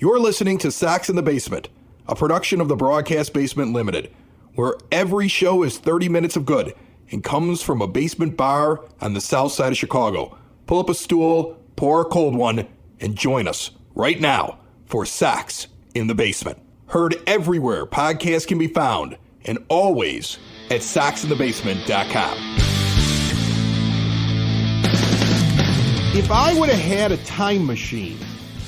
You're listening to Sox in the Basement, a production of the Broadcast Basement Limited, where every show is 30 minutes of good and comes from a basement bar on the south side of Chicago. Pull up a stool, pour a cold one, and join us right now for Sox in the Basement. Heard everywhere podcasts can be found, and always at soxinthebasement.com. If I would have had a time machine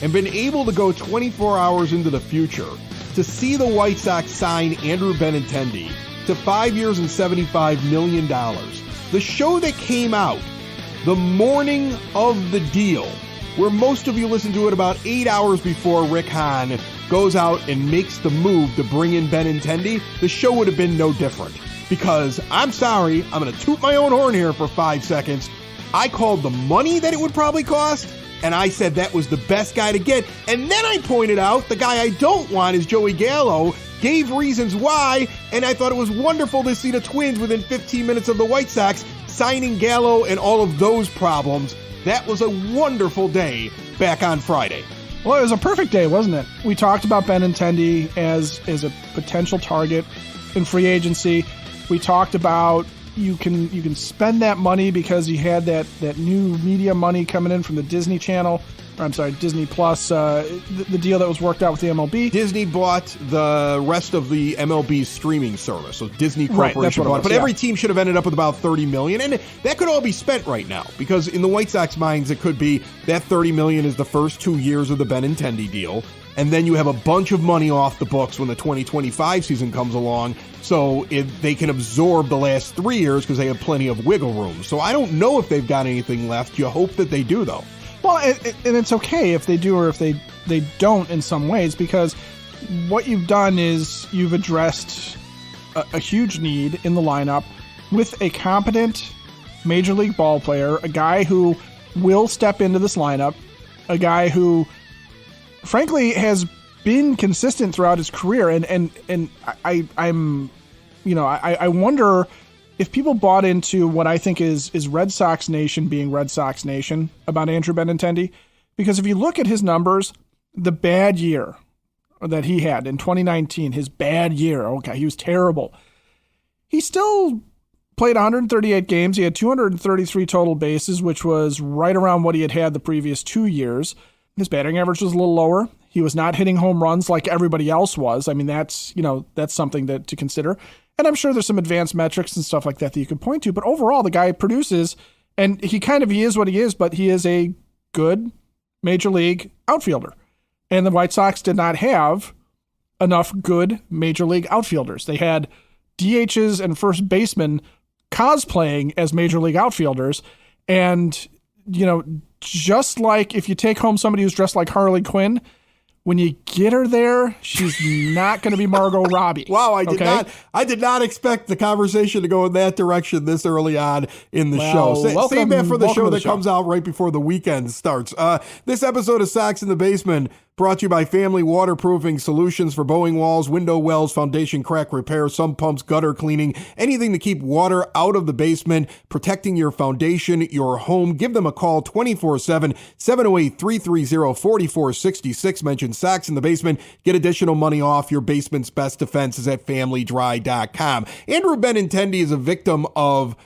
and been able to go 24 hours into the future to see the White Sox sign Andrew Benintendi to 5 years and $75 million, the show that came out the morning of the deal, where most of you listen to it about 8 hours before Rick Hahn goes out and makes the move to bring in Benintendi, the show would have been no different. Because, I'm sorry, I'm going to toot my own horn here for 5 seconds. I called the money that it would probably cost, and I said that was the best guy to get. And then I pointed out the guy I don't want is Joey Gallo, gave reasons why, and I thought it was wonderful to see the Twins within 15 minutes of the White Sox signing Gallo and all of those problems. That was a wonderful day back on Friday. Well, it was a perfect day, wasn't it? We talked about Benintendi as a potential target in free agency. We talked about you can spend that money because he had that new media money coming in from the Disney Channel. Or I'm sorry, Disney Plus, the deal that was worked out with the MLB. Disney bought the rest of the MLB streaming service, so Disney Corporation bought it. But every team should have ended up with about $30 million, and that could all be spent right now, because in the White Sox minds, it could be that $30 million is the first 2 years of the Benintendi deal, and then you have a bunch of money off the books when the 2025 season comes along, so they can absorb the last 3 years because they have plenty of wiggle room. So I don't know if they've got anything left. You hope that they do, though. Well, and it's okay if they do or if they don't in some ways, because what you've done is you've addressed a huge need in the lineup with a competent major league ball player, a guy who will step into this lineup, a guy who, frankly, has been consistent throughout his career. And I wonder if people bought into what I think is Red Sox Nation being Red Sox Nation about Andrew Benintendi, because if you look at his numbers, the bad year that he had in 2019, his bad year, okay, he was terrible. He still played 138 games. He had 233 total bases, which was right around what he had the previous 2 years. His batting average was a little lower. He was not hitting home runs like everybody else was. I mean, that's something to consider. And I'm sure there's some advanced metrics and stuff like that you could point to. But overall, the guy produces, and he is what he is, but he is a good major league outfielder. And the White Sox did not have enough good major league outfielders. They had DHs and first basemen cosplaying as major league outfielders. And, just like if you take home somebody who's dressed like Harley Quinn, when you get her there, she's not going to be Margot Robbie. Wow, I did not expect the conversation to go in that direction this early on in the show. Save that for the show that comes out right before the weekend starts. This episode of Sox in the Basement brought to you by Family Waterproofing Solutions for bowing walls, window wells, foundation crack repair, sump pumps, gutter cleaning, anything to keep water out of the basement, protecting your foundation, your home. Give them a call 24/7, 708-330-4466. Mention Sox in the Basement. Get additional money off. Your basement's best defense is at FamilyDry.com. Andrew Benintendi is a victim of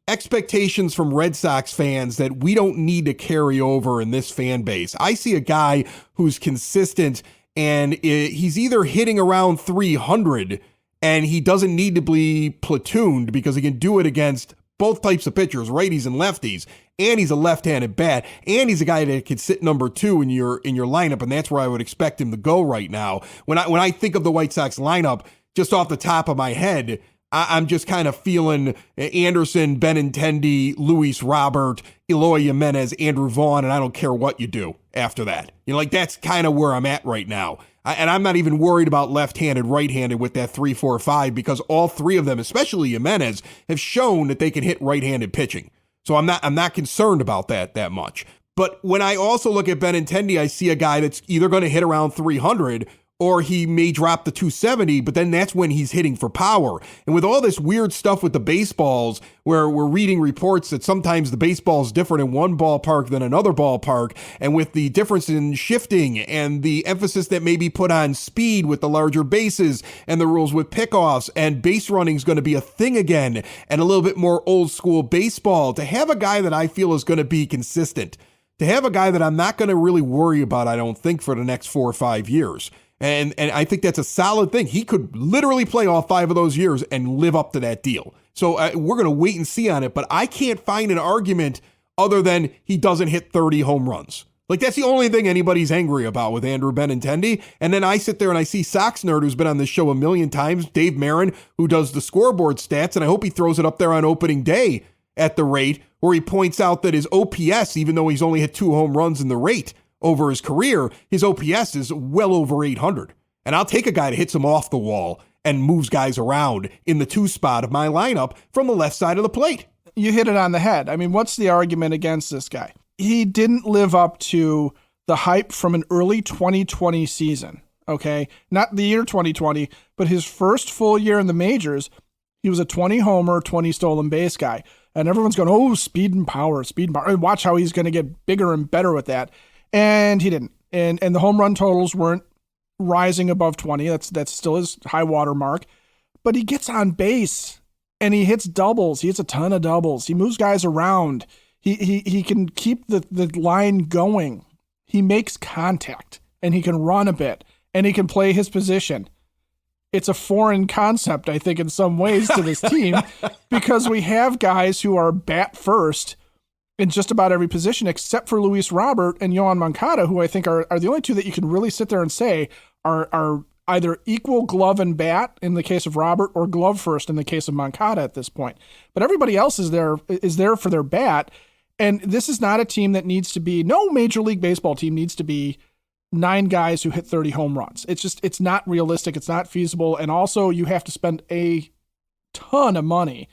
expectations from Red Sox fans that we don't need to carry over in this fan base. I see a guy who's consistent, and he's either hitting around 300 and he doesn't need to be platooned because he can do it against both types of pitchers, righties and lefties, and he's a left-handed bat, and he's a guy that can sit number 2 in your lineup, and that's where I would expect him to go right now. When I think of the White Sox lineup, just off the top of my head, I'm just kind of feeling Anderson, Benintendi, Luis Robert, Eloy Jimenez, Andrew Vaughn, and I don't care what you do after that. That's kind of where I'm at right now. And I'm not even worried about left-handed, right-handed with that 3-4-5 because all three of them, especially Jimenez, have shown that they can hit right-handed pitching. So I'm not concerned about that much. But when I also look at Benintendi, I see a guy that's either going to hit around 300 or he may drop the 270, but then that's when he's hitting for power. And with all this weird stuff with the baseballs, where we're reading reports that sometimes the baseball is different in one ballpark than another ballpark, and with the difference in shifting and the emphasis that may be put on speed with the larger bases and the rules with pickoffs, and base running is going to be a thing again, and a little bit more old school baseball, to have a guy that I feel is going to be consistent, to have a guy that I'm not going to really worry about, I don't think, for the next 4 or 5 years. And I think that's a solid thing. He could literally play all 5 of those years and live up to that deal. So we're going to wait and see on it. But I can't find an argument other than he doesn't hit 30 home runs. Like, that's the only thing anybody's angry about with Andrew Benintendi. And then I sit there and I see Sox Nerd, who's been on this show a million times, Dave Marin, who does the scoreboard stats. And I hope he throws it up there on opening day at the rate where he points out that his OPS, even though he's only hit 2 home runs in the rate over his career, his OPS is well over 800. And I'll take a guy that hits him off the wall and moves guys around in the 2 spot of my lineup from the left side of the plate. You hit it on the head. I mean, what's the argument against this guy? He didn't live up to the hype from an early 2020 season, okay? Not the year 2020, but his first full year in the majors, he was a 20 homer, 20 stolen base guy. And everyone's going, oh, speed and power. And watch how he's going to get bigger and better with that. And he didn't. And the home run totals weren't rising above 20. That's still his high water mark. But he gets on base and he hits doubles. He hits a ton of doubles. He moves guys around. He can keep the line going. He makes contact and he can run a bit and he can play his position. It's a foreign concept, I think, in some ways to this team because we have guys who are bat first in just about every position, except for Luis Robert and Yohan Moncada, who I think are the only two that you can really sit there and say are either equal glove and bat in the case of Robert or glove first in the case of Moncada at this point. But everybody else is there for their bat. And this is not a team that needs to be, no Major League Baseball team needs to be 9 guys who hit 30 home runs. It's not realistic. It's not feasible. And also you have to spend a ton of money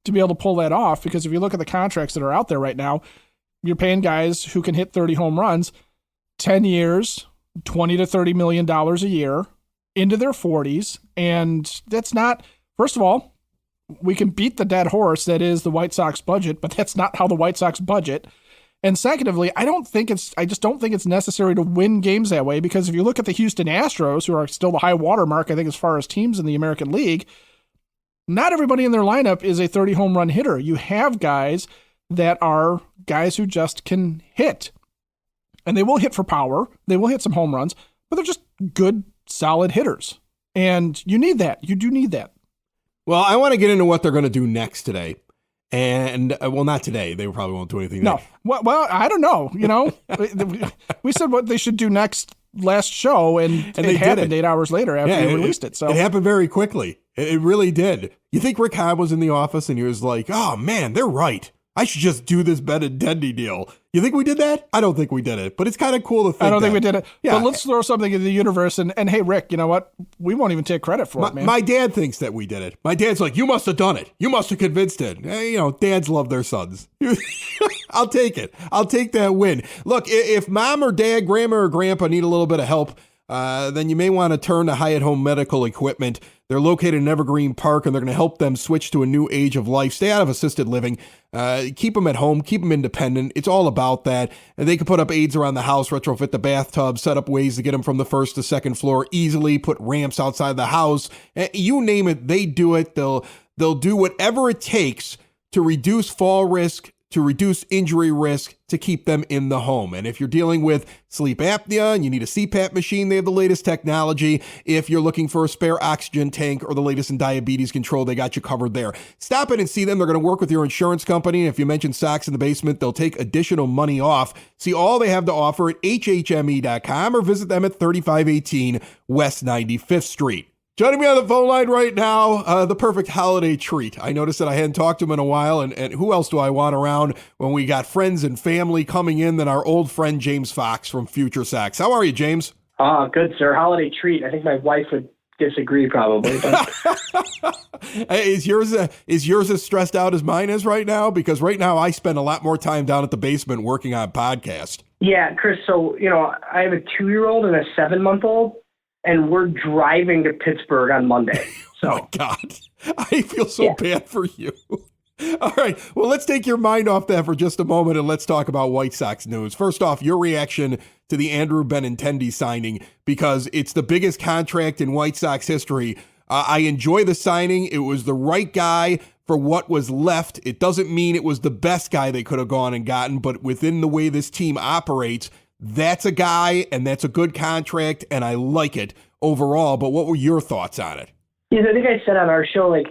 to be able to pull that off, because if you look at the contracts that are out there right now, you're paying guys who can hit 30 home runs, 10 years, $20 to $30 million a year into their 40s. And that's not, first of all, we can beat the dead horse that is the White Sox budget, but that's not how the White Sox budget. And secondly, I just don't think it's necessary to win games that way, because if you look at the Houston Astros, who are still the high water mark, I think, as far as teams in the American League, not everybody in their lineup is a 30 home run hitter. You have guys that are guys who just can hit. And they will hit for power. They will hit some home runs, but they're just good, solid hitters. And you need that. You do need that. Well, I want to get into what they're going to do next today. And, well, not today. They probably won't do anything. No. Well, I don't know. You know, we said what they should do next last show, and it happened 8 hours later after we released it. So it happened very quickly. It really did. You think Rick Hahn was in the office and he was like, oh, man, they're right. I should just do this Benintendi deal. You think we did that? I don't think we did it, but it's kind of cool to think I don't think we did it. Yeah. But let's throw something in the universe. And hey, Rick, you know what? We won't even take credit for it, man. My dad thinks that we did it. My dad's like, you must have done it. You must have convinced it. You know, dads love their sons. I'll take it. I'll take that win. Look, if mom or dad, grandma or grandpa need a little bit of help, then you may want to turn to Hyatt Home Medical Equipment. They're located in Evergreen Park, and they're going to help them switch to a new age of life. Stay out of assisted living. Keep them at home. Keep them independent. It's all about that. And they can put up aids around the house, retrofit the bathtub, set up ways to get them from the first to second floor easily, put ramps outside the house. You name it, they do it. They'll do whatever it takes to reduce fall risk, to reduce injury risk, to keep them in the home. And if you're dealing with sleep apnea and you need a CPAP machine, they have the latest technology. If you're looking for a spare oxygen tank or the latest in diabetes control, they got you covered there. Stop in and see them. They're going to work with your insurance company. If you mention Sox in the Basement, they'll take additional money off. See all they have to offer at hhme.com or visit them at 3518 West 95th Street. Joining me on the phone line right now, the perfect holiday treat. I noticed that I hadn't talked to him in a while, and who else do I want around when we got friends and family coming in than our old friend James Fox from FutureSox. How are you, James? Good, sir. Holiday treat. I think my wife would disagree probably. But... Is yours as stressed out as mine is right now? Because right now I spend a lot more time down at the basement working on podcast. Yeah, Chris, so, I have a 2-year-old and a 7-month-old. and we're driving to Pittsburgh on Monday. So, oh my God, I feel so bad for you. All right. Well, let's take your mind off that for just a moment and let's talk about White Sox news. First off, your reaction to the Andrew Benintendi signing, because it's the biggest contract in White Sox history. I enjoy the signing. It was the right guy for what was left. It doesn't mean it was the best guy they could have gone and gotten, but within the way this team operates, that's a guy and that's a good contract, and I like it overall. But what were your thoughts on it? Yeah, I think I said on our show, like,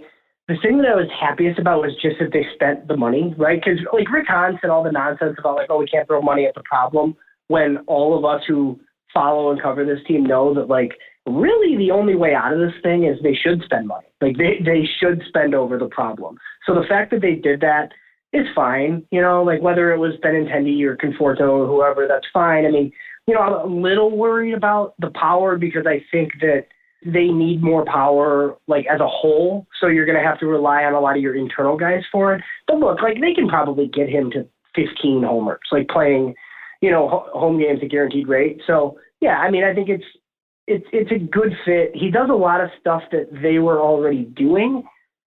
the thing that I was happiest about was just that they spent the money, right? Because, like, Rick Hahn said all the nonsense about, like, oh, we can't throw money at the problem, when all of us who follow and cover this team know that, like, really the only way out of this thing is they should spend money. Like, they should spend over the problem. So the fact that they did that is fine. You know, like, whether it was Benintendi or Conforto or whoever, that's fine. I mean, you know, I'm a little worried about the power because I think that they need more power, like, as a whole. So you're going to have to rely on a lot of your internal guys for it. But look, like, they can probably get him to 15 homers, like playing, you know, home games at guaranteed rate. So yeah, I mean, I think it's a good fit. He does a lot of stuff that they were already doing,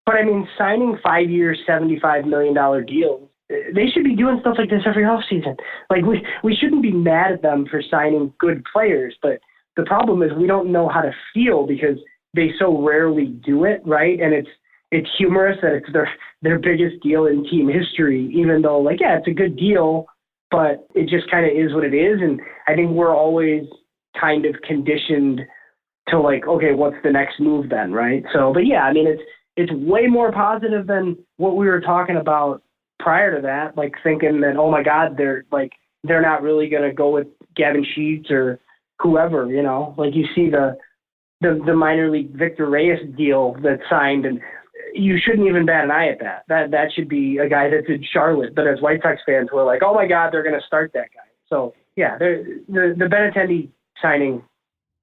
but I mean, signing 5-year, $75 million deals, they should be doing stuff like this every offseason. Like, we shouldn't be mad at them for signing good players, but the problem is we don't know how to feel because they so rarely do it, right? And it's humorous that it's their biggest deal in team history, even though, like, yeah, it's a good deal, but it just kind of is what it is. And I think we're always kind of conditioned to, like, okay, what's the next move then, right? So, but yeah, I mean, it's way more positive than what we were talking about prior to that, like thinking that, oh my God, they're not really going to go with Gavin Sheets or whoever, you know, like you see the minor league Victor Reyes deal that's signed, and you shouldn't even bat an eye at that. That should be a guy that's in Charlotte. But as White Sox fans, we're like, oh my God, they're going to start that guy. So yeah, the Benintendi signing,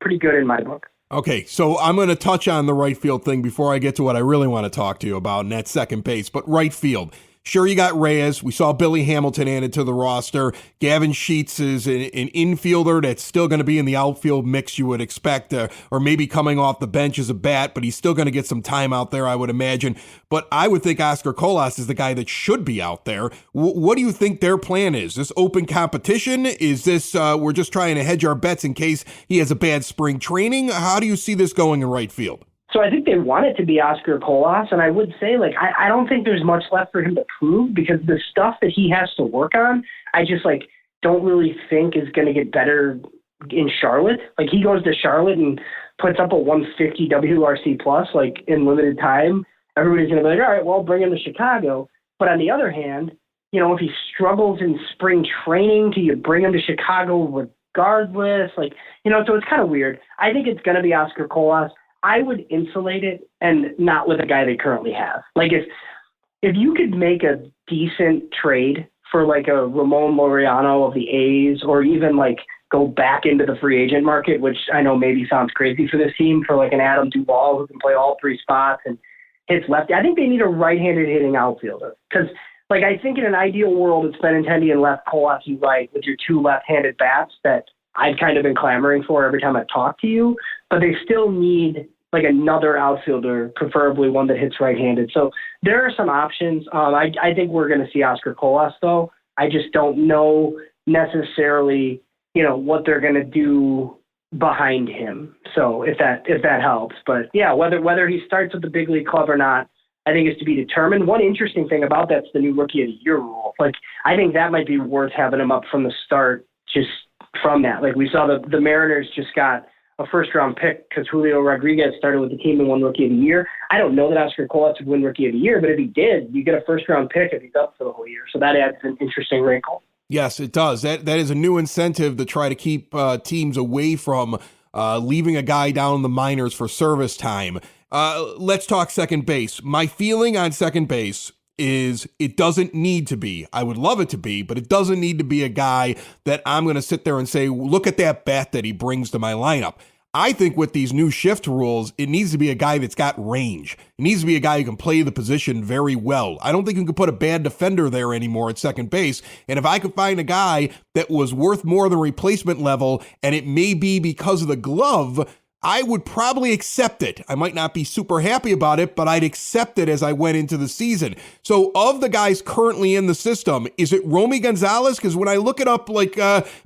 pretty good in my book. Okay, so I'm going to touch on the right field thing before I get to what I really want to talk to you about, and that's second base. But right field. Sure, you got Reyes. We saw Billy Hamilton added to the roster. Gavin Sheets is an infielder that's still going to be in the outfield mix, you would expect, or maybe coming off the bench as a bat, but he's still going to get some time out there, I would imagine. But I would think Oscar Colas is the guy that should be out there. What do you think their plan is? This open competition? Is this we're just trying to hedge our bets in case he has a bad spring training? How do you see this going in right field? So I think they want it to be Oscar Colas, and I would say, like, I don't think there's much left for him to prove because the stuff that he has to work on, I just, like, don't really think is going to get better in Charlotte. Like, he goes to Charlotte and puts up a 150 WRC plus, like, in limited time. Everybody's going to be like, all right, well, bring him to Chicago. But on the other hand, you know, if he struggles in spring training, do you bring him to Chicago regardless? Like, you know, so it's kind of weird. I think it's going to be Oscar Colas. I would insulate it and not with a guy they currently have. Like, if you could make a decent trade for, like, a Ramon Laureano of the A's, or even, like, go back into the free agent market, which I know maybe sounds crazy for this team, for, like, an Adam Duvall who can play all three spots and hits lefty. I think they need a right-handed hitting outfielder because, like, I think in an ideal world it's Benintendi and left, Colas you right, with your two left-handed bats that I've kind of been clamoring for every time I talk to you, but they still need, like, another outfielder, preferably one that hits right-handed. So there are some options. I think we're going to see Oscar Colas, though. I just don't know necessarily, you know, what they're going to do behind him. So if that helps, but yeah, whether he starts with the big league club or not, I think is to be determined. One interesting thing about that's the new Rookie of the Year rule. Like, I think that might be worth having him up from the start. Just from that, like, we saw the Mariners just got a first-round pick because Julio Rodriguez started with the team and won Rookie of the Year. I don't know that Oscar Colas would win Rookie of the Year, but if he did, you get a first-round pick if he's up for the whole year. So that adds an interesting wrinkle. Yes, it does. That is a new incentive to try to keep teams away from leaving a guy down in the minors for service time. Let's talk second base. My feeling on second base is it doesn't need to be. I would love it to be, but it doesn't need to be a guy that I'm going to sit there and say, look at that bat that he brings to my lineup. I think with these new shift rules, it needs to be a guy that's got range. It needs to be a guy who can play the position very well. I don't think you can put a bad defender there anymore at second base. And if I could find a guy that was worth more than replacement level, and it may be because of the glove, I would probably accept it. I might not be super happy about it, but I'd accept it as I went into the season. So of the guys currently in the system, is it Romy Gonzalez? Because when I look it up like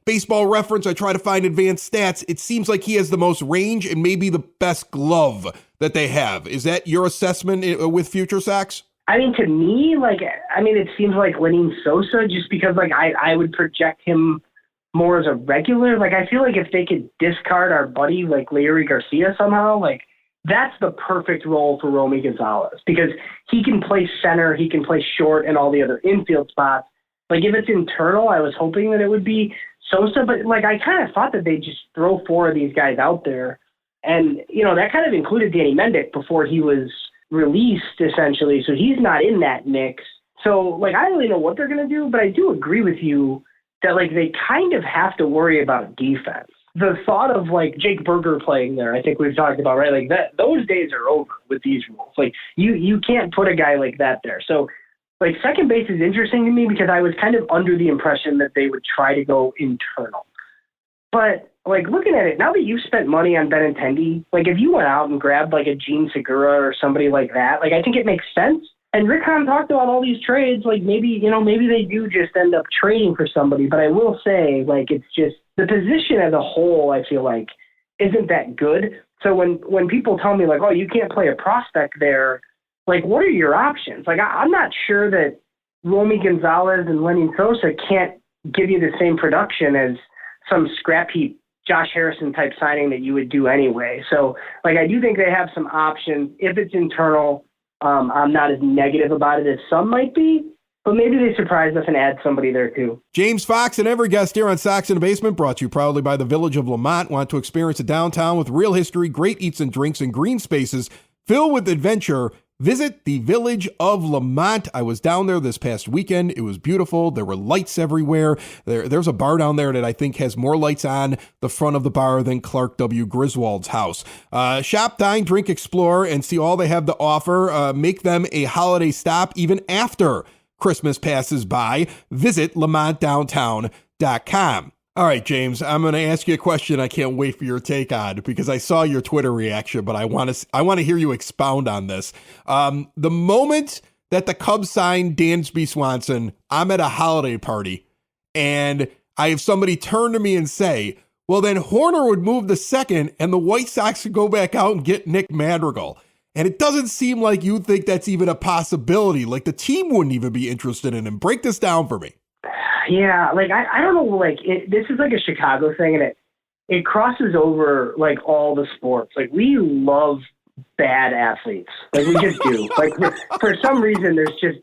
Baseball Reference, I try to find advanced stats, it seems like he has the most range and maybe the best glove that they have. Is that your assessment with FutureSox? I mean, to me, it seems like Lenyn Sosa, just because I would project him more as a regular. I feel like if they could discard our buddy Larry Garcia somehow, that's the perfect role for Romy Gonzalez, because he can play center, he can play short, and all the other infield spots. If it's internal, I was hoping that it would be Sosa, but I kind of thought that they'd just throw four of these guys out there, and that kind of included Danny Mendick before he was released, essentially, so he's not in that mix. So I don't really know what they're going to do, but I do agree with you that they kind of have to worry about defense. The thought of Jake Berger playing there, I think we've talked about, right? Those days are over with these rules. You can't put a guy like that there. So second base is interesting to me because I was kind of under the impression that they would try to go internal. But looking at it, now that you've spent money on Benintendi, if you went out and grabbed a Gene Segura or somebody like that, I think it makes sense. And Rick Hahn talked about all these trades, maybe they do just end up trading for somebody. But I will say, it's just the position as a whole, I feel isn't that good. So when people tell me, oh, you can't play a prospect there, what are your options? I'm not sure that Romy Gonzalez and Lenyn Sosa can't give you the same production as some scrap heap Josh Harrison type signing that you would do anyway. So, I do think they have some options. If it's internal, I'm not as negative about it as some might be, but maybe they surprise us and add somebody there too. James Fox and every guest here on Sox in the Basement brought to you proudly by the Village of Lamont. Want to experience a downtown with real history, great eats and drinks, and green spaces filled with adventure? Visit the Village of Lamont. I was down there this past weekend. It was beautiful. There were lights everywhere. There's a bar down there that I think has more lights on the front of the bar than Clark W. Griswold's house. Shop, dine, drink, explore, and see all they have to offer. Make them a holiday stop even after Christmas passes by. Visit lamontdowntown.com. All right, James, I'm going to ask you a question I can't wait for your take on, because I saw your Twitter reaction, but I want to hear you expound on this. The moment that the Cubs signed Dansby Swanson, I'm at a holiday party, and I have somebody turn to me and say, well, then Horner would move to second, and the White Sox could go back out and get Nick Madrigal. And it doesn't seem like you think that's even a possibility. The team wouldn't even be interested in him. Break this down for me. Yeah, I don't know, this is a Chicago thing, and it crosses over, all the sports. We love bad athletes. We just do. For some reason, there's just,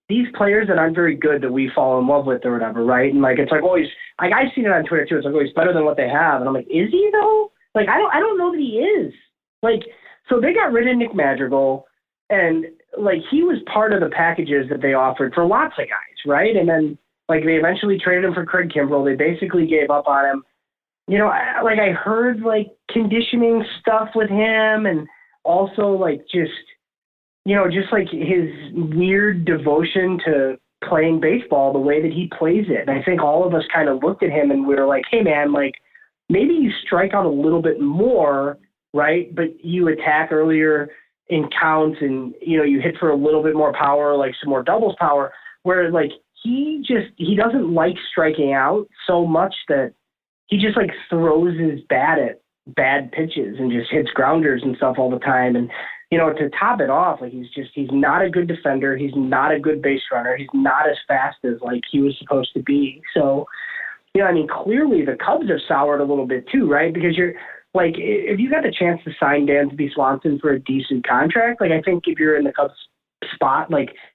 these players that aren't very good that we fall in love with or whatever, right? And, it's oh, he's, I've seen it on Twitter, too. It's oh, he's better than what they have. And I'm is he, though? I don't know that he is. So they got rid of Nick Madrigal, and, he was part of the packages that they offered for lots of guys, right? And then, they eventually traded him for Craig Kimbrell. They basically gave up on him. I heard, conditioning stuff with him, and also, just his weird devotion to playing baseball the way that he plays it. And I think all of us kind of looked at him and we were hey, man, maybe you strike out a little bit more, right? But you attack earlier in counts and, you hit for a little bit more power, some more doubles power, where, he doesn't like striking out so much that he just throws his bat at bad pitches and just hits grounders and stuff all the time. And, to top it off, he's not a good defender. He's not a good base runner. He's not as fast as he was supposed to be. So, clearly the Cubs have soured a little bit too, right? Because you're if you got the chance to sign Dansby Swanson for a decent contract, I think if you're in the Cubs spot,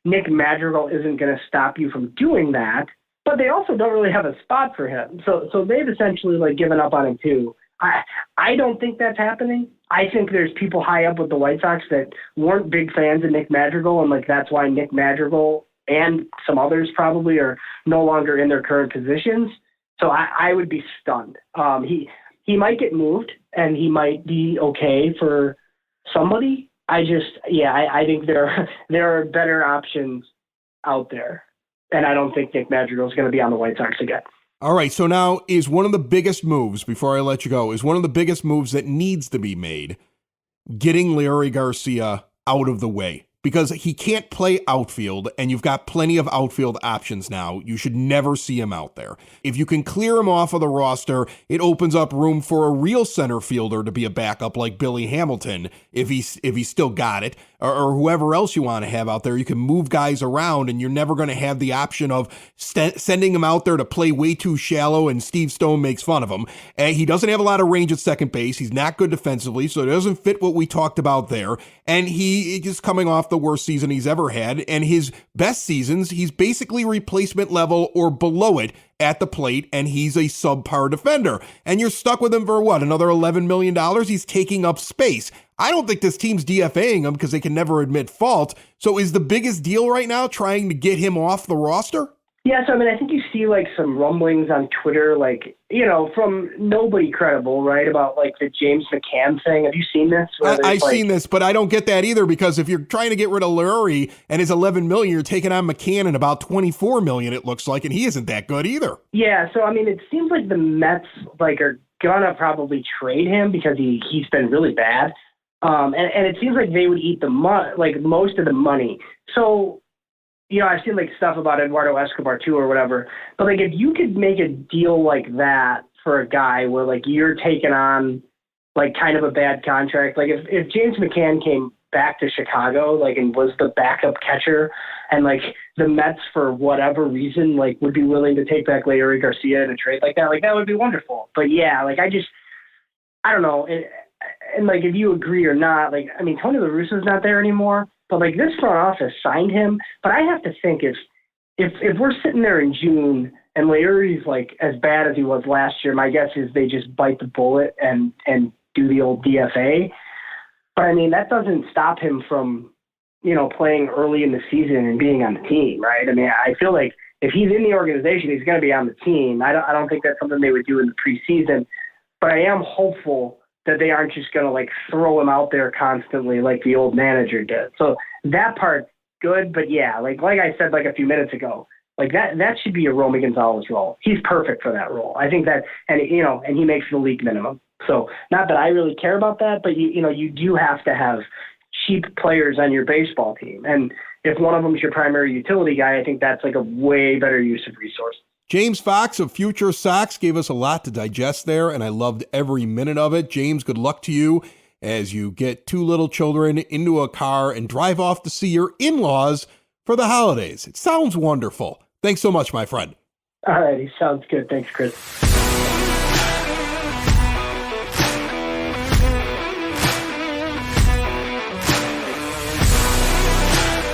Nick Madrigal isn't going to stop you from doing that, but they also don't really have a spot for him. So they've essentially given up on him too. I don't think that's happening. I think there's people high up with the White Sox that weren't big fans of Nick Madrigal, and that's why Nick Madrigal and some others probably are no longer in their current positions. So I would be stunned. He might get moved and he might be okay for somebody. I think there are better options out there, and I don't think Nick Madrigal is going to be on the White Sox again. All right, so now is one of the biggest moves, before I let you go, is one of the biggest moves that needs to be made getting Larry Garcia out of the way. Because he can't play outfield, and you've got plenty of outfield options now. You should never see him out there. If you can clear him off of the roster, it opens up room for a real center fielder to be a backup like Billy Hamilton, if he's still got it, or whoever else you want to have out there. You can move guys around, and you're never going to have the option of sending him out there to play way too shallow, and Steve Stone makes fun of him. And he doesn't have a lot of range at second base. He's not good defensively, so it doesn't fit what we talked about there. And he is coming off the worst season he's ever had, and his best seasons, he's basically replacement level or below it at the plate, and he's a subpar defender. And you're stuck with him for what, another $11 million? He's taking up space. I don't think this team's DFAing him because they can never admit fault. So is the biggest deal right now trying to get him off the roster? Yeah, so I mean, I think you see like some rumblings on Twitter, like, you know, from nobody credible, right, about like the James McCann thing. Have you seen this? I've seen this, but I don't get that either, because if you're trying to get rid of Lurie and his $11 million, you're taking on McCann at about $24 million, it looks like, and he isn't that good either. Yeah, so I mean, it seems like the Mets like are gonna probably trade him because he's been really bad, and it seems like they would eat the most of the money. So, you know, I've seen like stuff about Eduardo Escobar too or whatever, but like if you could make a deal like that for a guy where like you're taking on like kind of a bad contract, like if James McCann came back to Chicago like and was the backup catcher, and like the Mets for whatever reason like would be willing to take back Larry Garcia in a trade like that would be wonderful. But yeah, like I don't know, and like if you agree or not, like I mean Tony La Russa's not there anymore. But like this front office signed him, but I have to think if we're sitting there in June and Larry's like as bad as he was last year, my guess is they just bite the bullet and do the old DFA. But I mean that doesn't stop him from, you know, playing early in the season and being on the team, right? I mean I feel like if he's in the organization, he's going to be on the team. I don't think that's something they would do in the preseason, but I am hopeful that they aren't just going to like throw him out there constantly like the old manager did. So that part's good, but yeah, like I said like a few minutes ago, like that should be a Romy Gonzalez role. He's perfect for that role. I think that, and you know, and he makes the league minimum. So not that I really care about that, but you do have to have cheap players on your baseball team. And if one of them is your primary utility guy, I think that's like a way better use of resources. James Fox of FutureSox gave us a lot to digest there, and I loved every minute of it. James, good luck to you as you get two little children into a car and drive off to see your in-laws for the holidays. It sounds wonderful. Thanks so much, my friend. All righty. Sounds good. Thanks, Chris.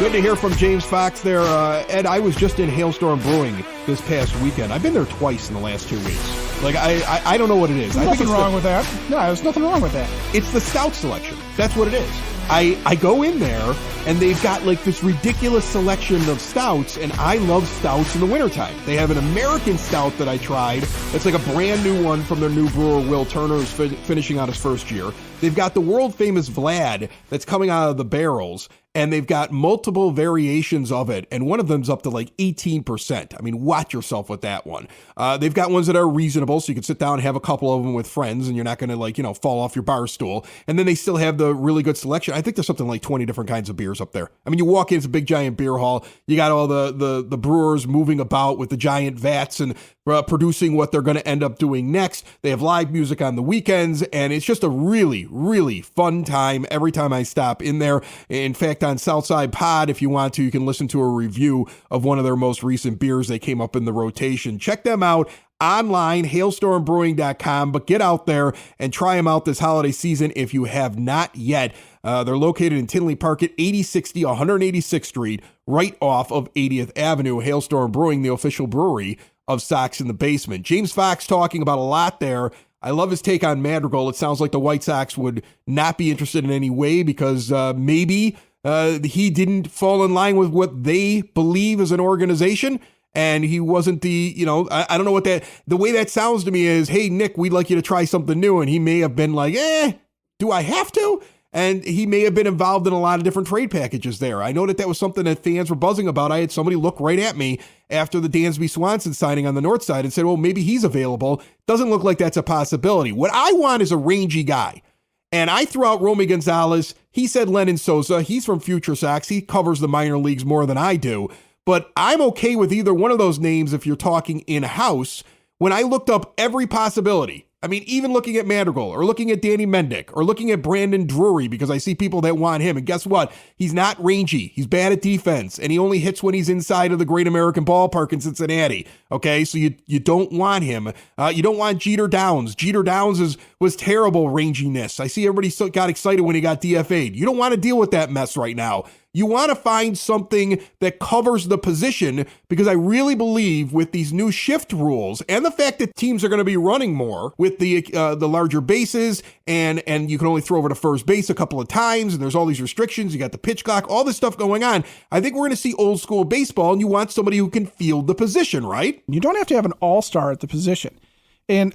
Good to hear from James Fox there. Ed, I was just in Hailstorm Brewing this past weekend. I've been there twice in the last 2 weeks. Like, I don't know what it is. There's nothing wrong with that. No, there's nothing wrong with that. It's the stout selection. That's what it is. I go in there, and they've got like this ridiculous selection of stouts, and I love stouts in the wintertime. They have an American stout that I tried. It's like a brand new one from their new brewer, Will Turner, who's finishing out his first year. They've got the world famous Vlad that's coming out of the barrels, and they've got multiple variations of it, and one of them's up to like 18%. I mean, watch yourself with that one. They've got ones that are reasonable, so you can sit down and have a couple of them with friends, and you're not going to fall off your bar stool. And then they still have the really good selection. I think there's something like 20 different kinds of beers up there. I mean, you walk in, it's a big giant beer hall. You got all the brewers moving about with the giant vats and producing what they're going to end up doing next. They have live music on the weekends, and it's just a really, really fun time every time I stop in there. In fact, on Southside Pod, if you want to, you can listen to a review of one of their most recent beers that came up in the rotation. Check them out online, hailstormbrewing.com, but get out there and try them out this holiday season if you have not yet. They're located in Tinley Park at 8060 186th Street, right off of 80th Avenue. Hailstorm Brewing, the official brewery of Sox in the Basement. James Fox talking about a lot there. I love his take on Madrigal. It sounds like the White Sox would not be interested in any way because maybe he didn't fall in line with what they believe as an organization. And he wasn't I don't know what the way that sounds to me is, hey, Nick, we'd like you to try something new. And he may have been like, do I have to? And he may have been involved in a lot of different trade packages there. I know that was something that fans were buzzing about. I had somebody look right at me after the Dansby Swanson signing on the north side and said, well, maybe he's available. Doesn't look like that's a possibility. What I want is a rangy guy. And I threw out Romy Gonzalez. He said Lennon Sosa. He's from FutureSox. He covers the minor leagues more than I do. But I'm okay with either one of those names if you're talking in-house. When I looked up every possibility, I mean, even looking at Madrigal or looking at Danny Mendick or looking at Brandon Drury, because I see people that want him. And guess what? He's not rangy. He's bad at defense, and he only hits when he's inside of the Great American Ballpark in Cincinnati. Okay, so you don't want him. You don't want Jeter Downs. Jeter Downs was terrible ranginess. I see everybody got excited when he got DFA'd. You don't want to deal with that mess right now. You want to find something that covers the position, because I really believe with these new shift rules and the fact that teams are going to be running more with the larger bases, and you can only throw over to first base a couple of times, and there's all these restrictions. You got the pitch clock, all this stuff going on. I think we're going to see old school baseball, and you want somebody who can field the position, right? You don't have to have an all-star at the position. And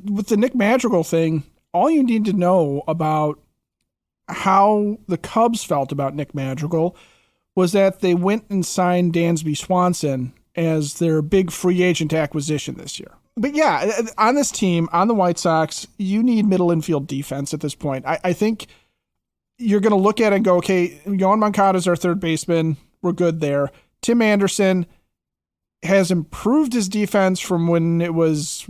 with the Nick Madrigal thing, all you need to know about how the Cubs felt about Nick Madrigal was that they went and signed Dansby Swanson as their big free agent acquisition this year. But yeah, on this team, on the White Sox, you need middle infield defense at this point. I think you're going to look at it and go, okay, Yohan Moncada is our third baseman. We're good there. Tim Anderson has improved his defense from when it was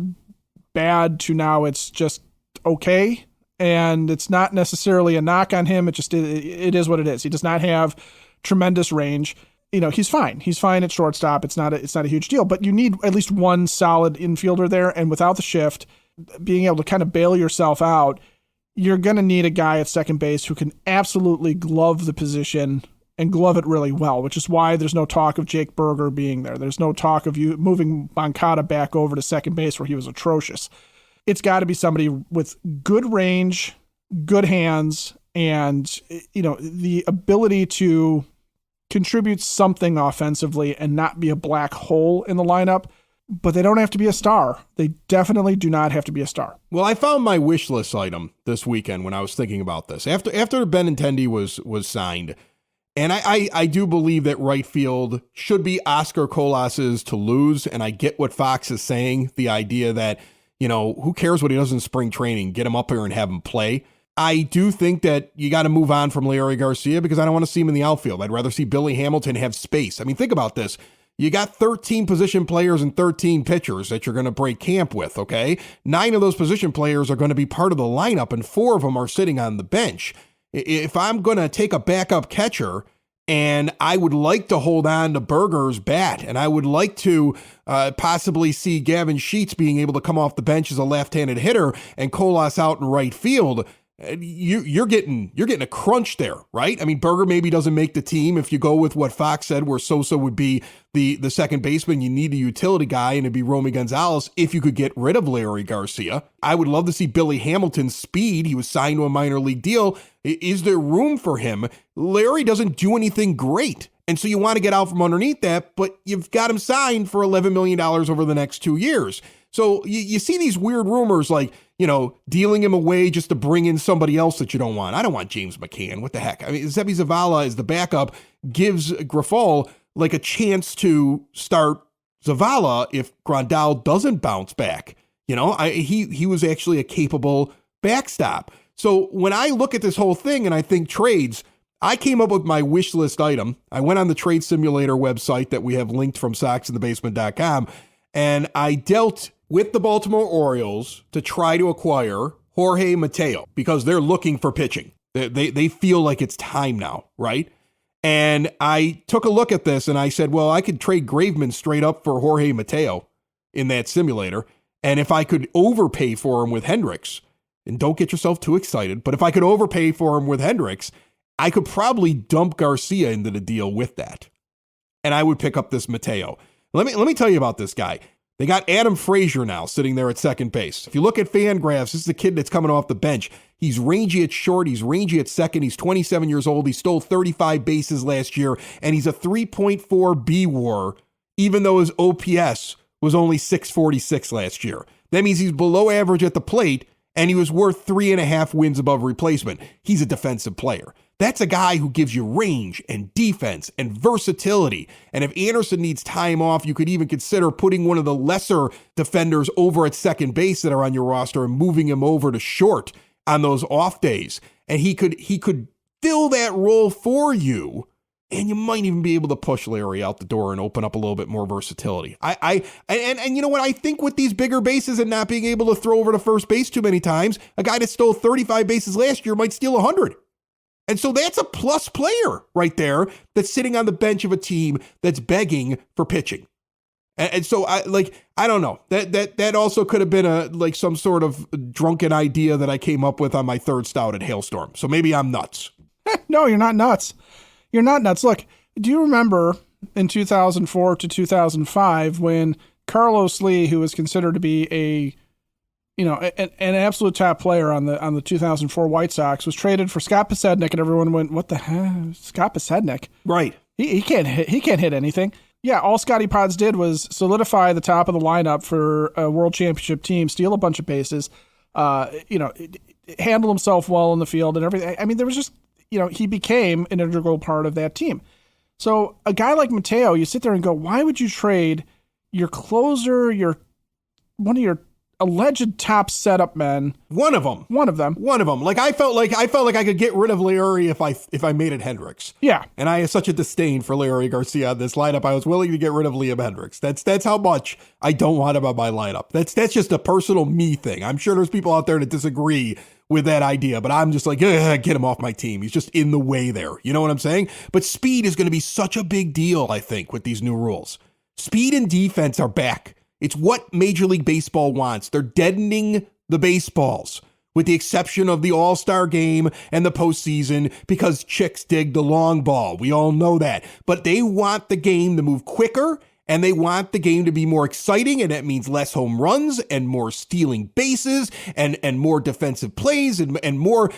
bad to now it's just okay. And it's not necessarily a knock on him. It is what it is. He does not have tremendous range. He's fine. He's fine at shortstop. It's not a huge deal, but you need at least one solid infielder there. And without the shift, being able to kind of bail yourself out, you're going to need a guy at second base who can absolutely glove the position and glove it really well, which is why there's no talk of Jake Berger being there. There's no talk of you moving Moncada back over to second base where he was atrocious. It's got to be somebody with good range, good hands, and the ability to contribute something offensively and not be a black hole in the lineup. But they don't have to be a star. They definitely do not have to be a star. Well, I found my wish list item this weekend when I was thinking about this. After Benintendi was signed, and I do believe that right field should be Oscar Colas's to lose, and I get what Fox is saying, the idea that who cares what he does in spring training? Get him up here and have him play. I do think that you got to move on from Leury Garcia because I don't want to see him in the outfield. I'd rather see Billy Hamilton have space. I mean, think about this. You got 13 position players and 13 pitchers that you're going to break camp with, okay? 9 of those position players are going to be part of the lineup, and 4 of them are sitting on the bench. If I'm going to take a backup catcher, and I would like to hold on to Berger's bat, and I would like to possibly see Gavin Sheets being able to come off the bench as a left-handed hitter and Colas out in right field. You're getting a crunch there, right? I mean, Berger maybe doesn't make the team. If you go with what Fox said, where Sosa would be the second baseman, you need a utility guy, and it'd be Romy Gonzalez if you could get rid of Leury Garcia. I would love to see Billy Hamilton's speed. He was signed to a minor league deal. Is there room for him? Larry doesn't do anything great. And so you want to get out from underneath that, but you've got him signed for $11 million over the next 2 years. So you see these weird rumors like, dealing him away just to bring in somebody else that you don't want. I don't want James McCann. What the heck? I mean, Seby Zavala as the backup gives Grifol like a chance to start Zavala if Grandal doesn't bounce back. He was actually a capable backstop. So when I look at this whole thing and I think trades, I came up with my wish list item. I went on the trade simulator website that we have linked from soxinthebasement.com, and I dealt with the Baltimore Orioles to try to acquire Jorge Mateo because they're looking for pitching. They feel like it's time now, right? And I took a look at this and I said, well, I could trade Graveman straight up for Jorge Mateo in that simulator. And if I could overpay for him with Hendricks, and don't get yourself too excited, but if I could overpay for him with Hendricks, I could probably dump Garcia into the deal with that. And I would pick up this Mateo. Let me tell you about this guy. They got Adam Frazier now sitting there at second base. If you look at Fangraphs, this is a kid that's coming off the bench. He's rangy at short. He's rangy at second. He's 27 years old. He stole 35 bases last year, and he's a 3.4 B-WAR, even though his OPS was only 646 last year. That means he's below average at the plate, and he was worth 3.5 wins above replacement. He's a defensive player. That's a guy who gives you range and defense and versatility. And if Anderson needs time off, you could even consider putting one of the lesser defenders over at second base that are on your roster and moving him over to short on those off days. And he could fill that role for you. And you might even be able to push Larry out the door and open up a little bit more versatility. And you know what? I think with these bigger bases and not being able to throw over to first base too many times, a guy that stole 35 bases last year might steal 100. And so that's a plus player right there that's sitting on the bench of a team that's begging for pitching. And so I don't know. That also could have been some sort of drunken idea that I came up with on my third stout at Hailstorm. So maybe I'm nuts. No, you're not nuts. You're not nuts. Look, do you remember in 2004 to 2005 when Carlos Lee, who was considered to be an absolute top player on the 2004 White Sox, was traded for Scott Pasednik, and everyone went, "What the hell, Scott Pasednik? Right? He can't hit anything." Yeah, all Scotty Pods did was solidify the top of the lineup for a World Championship team, steal a bunch of bases, handle himself well in the field and everything. I mean, there was just. He became an integral part of that team. So a guy like Mateo, you sit there and go, why would you trade your closer, one of your alleged top setup men? One of them. Like I felt like I could get rid of Larry if I made it Hendricks. Yeah. And I have such a disdain for Larry Garcia in this lineup. I was willing to get rid of Liam Hendricks. That's how much I don't want him on my lineup. That's just a personal me thing. I'm sure there's people out there that disagree with that idea, but I'm just like, get him off my team. He's just in the way there. You know what I'm saying? But speed is going to be such a big deal, I think, with these new rules. Speed and defense are back. It's what Major League Baseball wants. They're deadening the baseballs, with the exception of the All-Star game and the postseason, because chicks dig the long ball. We all know that. But they want the game to move quicker, and they want the game to be more exciting, and that means less home runs and more stealing bases and more defensive plays and more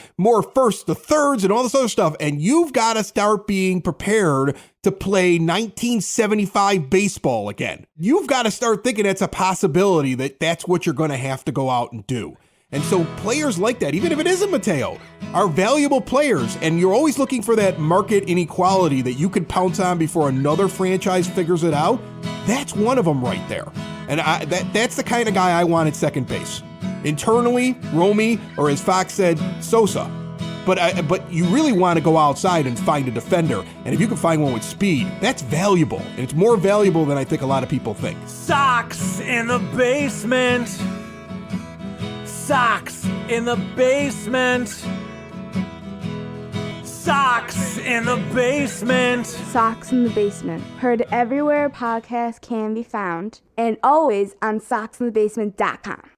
first to thirds and all this other stuff. And you've got to start being prepared to play 1975 baseball again. You've got to start thinking that's a possibility, that's what you're going to have to go out and do. And so players like that, even if it isn't Mateo, are valuable players. And you're always looking for that market inequality that you could pounce on before another franchise figures it out. That's one of them right there. And that's the kind of guy I want at second base. Internally, Romy, or as Fox said, Sosa. But you really want to go outside and find a defender. And if you can find one with speed, that's valuable. And it's more valuable than I think a lot of people think. Sox in the basement. Sox in the basement. Sox in the basement. Sox in the Basement. Heard everywhere podcasts can be found, and always on soxinthebasement.com.